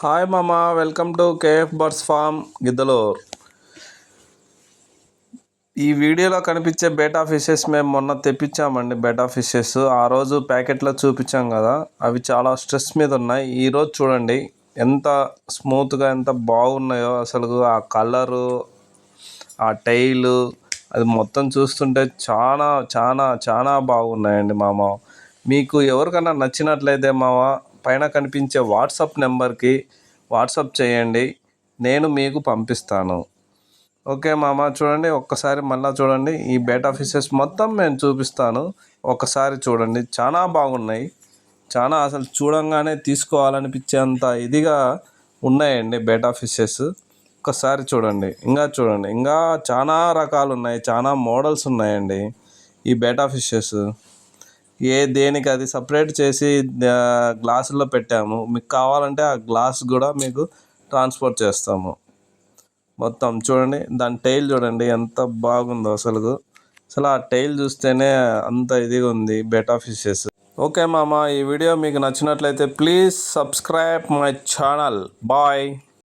Hi మామా, welcome to KF birds farm Giddalur. ఈ వీడియోలో కనిపించే బేటా ఫిషెస్ మేము మొన్న తెప్పించామండి. బేటా ఫిషెస్ ఆ రోజు ప్యాకెట్లో చూపించాం కదా, అవి చాలా స్ట్రెస్ మీద ఉన్నాయి. ఈరోజు చూడండి ఎంత స్మూత్గా ఎంత బాగున్నాయో. అసలు ఆ కలరు, ఆ టైలు, అది మొత్తం చూస్తుంటే చాలా చాలా చాలా బాగున్నాయండి మామ. మీకు ఎవరికైనా నచ్చినట్లయితే మామ, పైన కనిపించే వాట్సాప్ నెంబర్కి వాట్సాప్ చేయండి, నేను మీకు పంపిస్తాను. ఓకే మామ, చూడండి ఒక్కసారి మళ్ళీ చూడండి. ఈ బేటా ఫిషెస్ మొత్తం నేను చూపిస్తాను, ఒకసారి చూడండి. చాలా బాగున్నాయి, చాలా అసలు చూడంగానే తీసుకోవాలనిపించేంత ఇదిగా ఉన్నాయండి బేటా ఫిషెస్. ఒక్కసారి చూడండి, ఇంకా చూడండి, ఇంకా చాలా రకాలు ఉన్నాయి, చాలా మోడల్స్ ఉన్నాయండి ఈ బేటా ఫిషెస్. దేనికి అది సపరేట్ చేసి గ్లాసుల్లో పెట్టాము. మీకు కావాలంటే ఆ గ్లాస్ కూడా మీకు ట్రాన్స్పోర్ట్ చేస్తాము. మొత్తం చూడండి, దాని టైల్ చూడండి ఎంత బాగుందో. అసలు ఆ టైల్ చూస్తేనే అంత ఇదిగా ఉంది బేటా ఫిషెస్. ఓకే మామ, ఈ వీడియో మీకు నచ్చినట్లయితే please subscribe my channel. Bye.